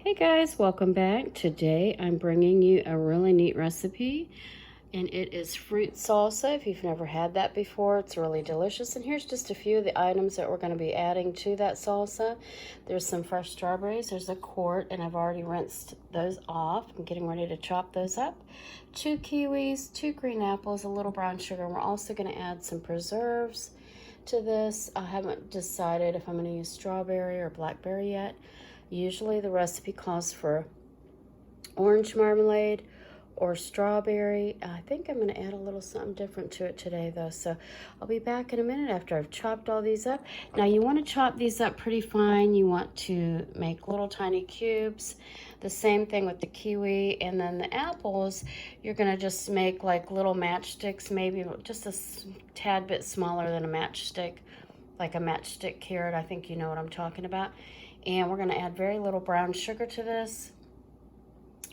Hey guys, welcome back. Today I'm bringing you a really neat recipe, and it is fruit salsa. If you've never had that before, it's really delicious. And here's just a few of the items that we're going to be adding to that salsa. There's some fresh strawberries. There's a quart, and I've already rinsed those off. I'm getting ready to chop those up. 2 kiwis, 2 green apples, a little brown sugar. We're also going to add some preserves to this. I haven't decided if I'm going to use strawberry or blackberry yet. Usually the recipe calls for orange marmalade or strawberry. I think I'm going to add a little something different to it today though. So I'll be back in a minute after I've chopped all these up. Now you want to chop these up pretty fine. You want to make little tiny cubes. The same thing with the kiwi, and then the apples, you're going to just make like little matchsticks, maybe just a tad bit smaller than a matchstick, like a matchstick carrot. I think you know what I'm talking about. And we're going to add very little brown sugar to this.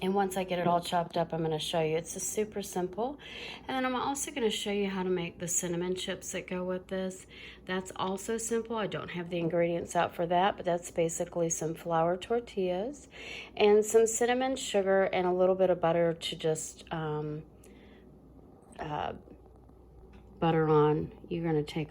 And once I get it all chopped up, I'm going to show you. It's just super simple. And then I'm also going to show you how to make the cinnamon chips that go with this. That's also simple. I don't have the ingredients out for that, but that's basically some flour tortillas and some cinnamon sugar and a little bit of butter to just butter on. You're going to take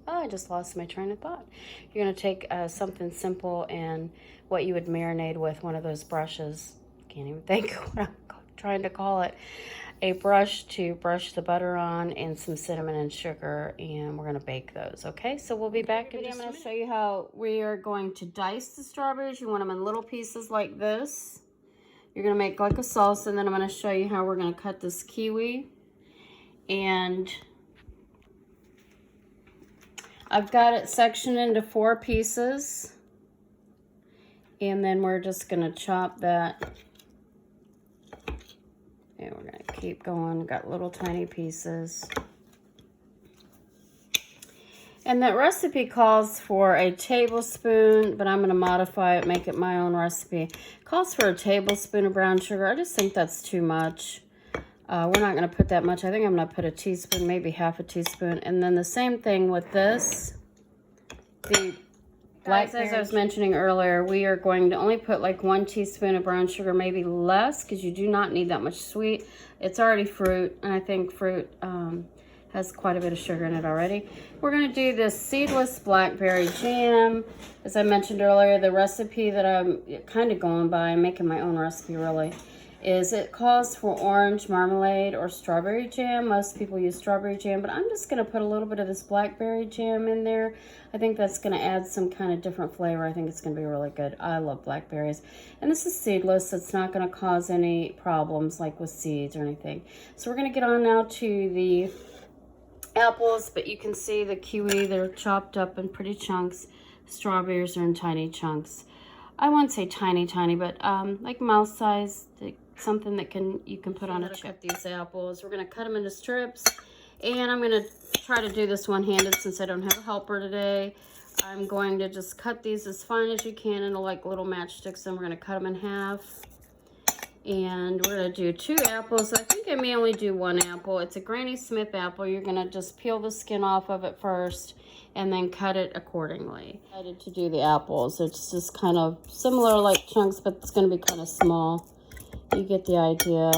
I just lost my train of thought. You're going to take something simple and what you would marinate with, one of those brushes. Can't even think what I'm trying to call it. A brush to brush the butter on, and some cinnamon and sugar, and we're going to bake those, okay? So we'll be back in just a minute. I'm going to show you how we are going to dice the strawberries. You want them in little pieces like this. You're going to make like a salsa, and then I'm going to show you how we're going to cut this kiwi. And I've got it sectioned into 4 pieces, and then we're just going to chop that, and we're going to keep going. We've got little tiny pieces. And that recipe calls for a tablespoon, but I'm going to modify it, make it my own recipe. It calls for a tablespoon of brown sugar. I just think that's too much. We're not going to put that much. I think I'm going to put a teaspoon, maybe half a teaspoon. And then the same thing with this. The blackberry, as I was mentioning earlier, we are going to only put like 1 teaspoon of brown sugar, maybe less, because you do not need that much sweet. It's already fruit, and I think fruit has quite a bit of sugar in it already. We're going to do this seedless blackberry jam. As I mentioned earlier, the recipe that I'm kind of going by, I'm making my own recipe really, is it calls for orange marmalade or strawberry jam. Most people use strawberry jam, but I'm just going to put a little bit of this blackberry jam in there. I think that's going to add some kind of different flavor. I think it's going to be really good. I love blackberries. And this is seedless. It's not going to cause any problems like with seeds or anything. So we're going to get on now to the apples, but you can see the kiwi, they're chopped up in pretty chunks. Strawberries are in tiny chunks. I won't say tiny, but like mouse size, something that you can put on a chip. Cut these apples. We're going to cut them into strips, and I'm going to try to do this one-handed since I don't have a helper today. I'm going to just cut these as fine as you can into like little matchsticks, and we're going to cut them in half. And we're going to do 2 apples. I think I may only do 1 apple. It's a Granny Smith apple. You're going to just peel the skin off of it first and then cut it accordingly. I decided to do the apples. It's just kind of similar like chunks, but it's going to be kind of small. You get the idea.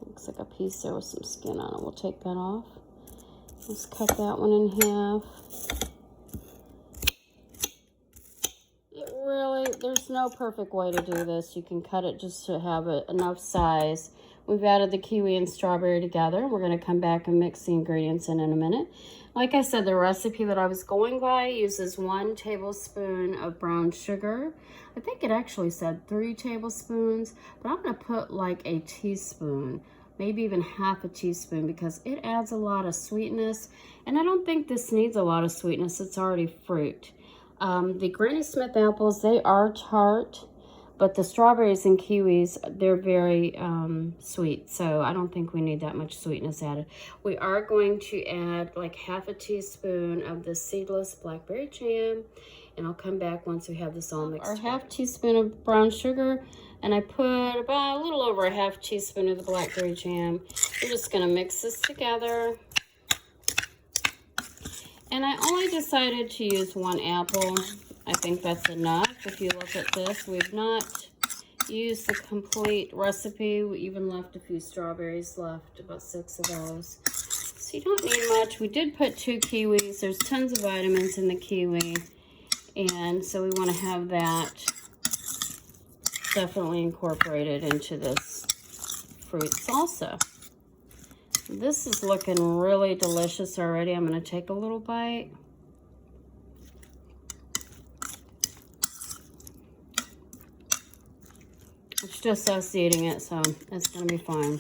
Looks like a piece there with some skin on it. We'll take that off. Let's cut that one in half. There's no perfect way to do this. You can cut it just to have enough size. We've added the kiwi and strawberry together. We're going to come back and mix the ingredients in a minute. Like I said, the recipe that I was going by uses 1 tablespoon of brown sugar. I think it actually said 3 tablespoons, but I'm going to put like a teaspoon, maybe even half a teaspoon, because it adds a lot of sweetness. And I don't think this needs a lot of sweetness. It's already fruit. The Granny Smith apples, they are tart, but the strawberries and kiwis, they're very sweet, so I don't think we need that much sweetness added. We are going to add like half a teaspoon of the seedless blackberry jam, and I'll come back once we have this all mixed. Our half teaspoon of brown sugar, and I put about a little over a half teaspoon of the blackberry jam. We're just going to mix this together. And I only decided to use 1 apple. I think that's enough. if you look at this. We've not used the complete recipe. We even left a few strawberries left, about 6 of those. So you don't need much. We did put 2 kiwis. There's tons of vitamins in the kiwi. And so we want to have that definitely incorporated into this fruit salsa. This is looking really delicious already. I'm going to take a little bite. It's just us eating it, so it's going to be fine.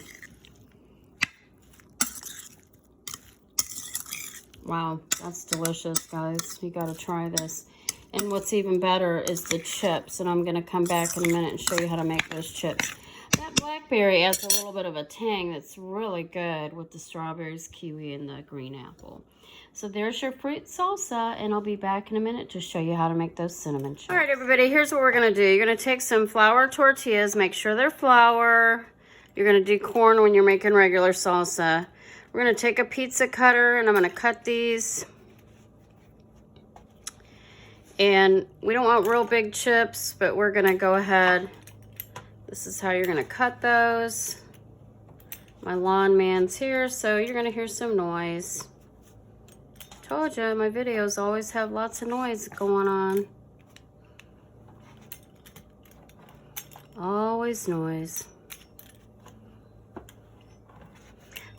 Wow, that's delicious, guys. You got to try this. And what's even better is the chips. And I'm going to come back in a minute and show you how to make those chips. That blackberry adds a little bit of a tang that's really good with the strawberries, kiwi, and the green apple. So there's your fruit salsa, and I'll be back in a minute to show you how to make those cinnamon chips. All right, everybody, here's what we're going to do. You're going to take some flour tortillas, make sure they're flour. You're going to do corn when you're making regular salsa. We're going to take a pizza cutter, and I'm going to cut these. And we don't want real big chips, but we're going to go ahead. This is how you're going to cut those. My lawn man's here, so you're going to hear some noise. Told you, my videos always have lots of noise going on. Always noise.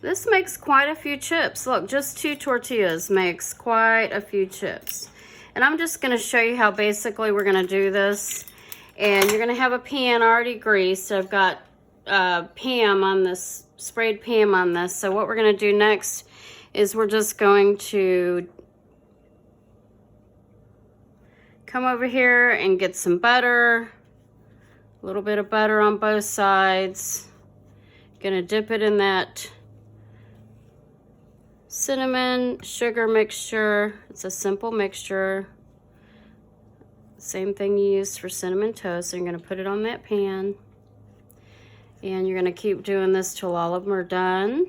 This makes quite a few chips. Look, just 2 tortillas makes quite a few chips. And I'm just going to show you how basically we're going to do this. And you're going to have a pan already greased. I've got Pam on this, sprayed Pam on this. So what we're going to do next is we're just going to come over here and get some butter. A little bit of butter on both sides. Going to dip it in that cinnamon sugar mixture. It's a simple mixture. Same thing you use for cinnamon toast. So you're going to put it on that pan. And you're going to keep doing this till all of them are done.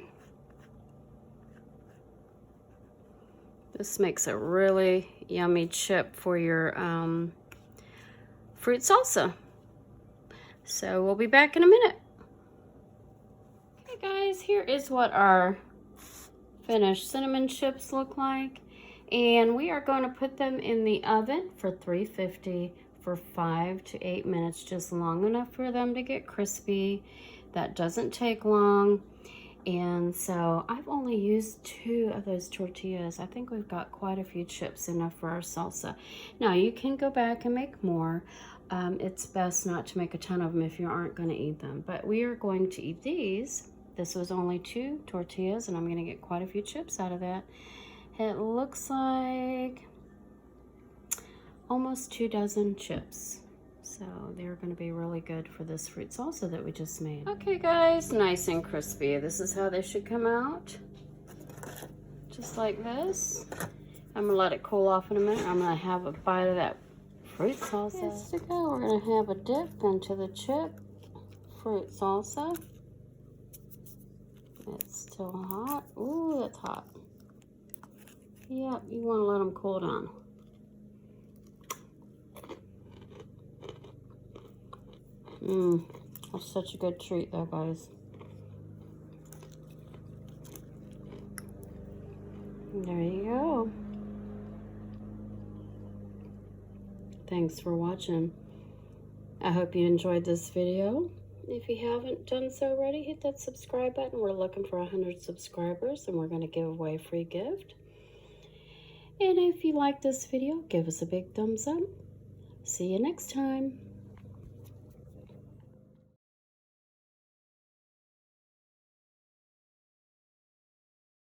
This makes a really yummy chip for your fruit salsa. So we'll be back in a minute. Okay guys, here is what our finished cinnamon chips look like. And we are going to put them in the oven for 350 for 5 to 8 minutes, just long enough for them to get crispy. That doesn't take long. And so I've only used 2 of those tortillas. I think we've got quite a few chips, enough for our salsa. Now you can go back and make more. It's best not to make a ton of them if you aren't going to eat them. But we are going to eat these. This was only 2 tortillas, and I'm going to get quite a few chips out of that. It looks like almost 2 dozen chips. So they're going to be really good for this fruit salsa that we just made. Okay guys, nice and crispy. This is how they should come out. Just like this. I'm going to let it cool off in a minute. I'm going to have a bite of that fruit salsa. Yes, to go. We're going to have a dip into the chip fruit salsa. It's still hot. Ooh, that's hot. Yep, you want to let them cool down. That's such a good treat though, guys. There you go. Thanks for watching. I hope you enjoyed this video. If you haven't done so already, hit that subscribe button. We're looking for 100 subscribers, and we're going to give away a free gift. And if you like this video, give us a big thumbs up. See you next time.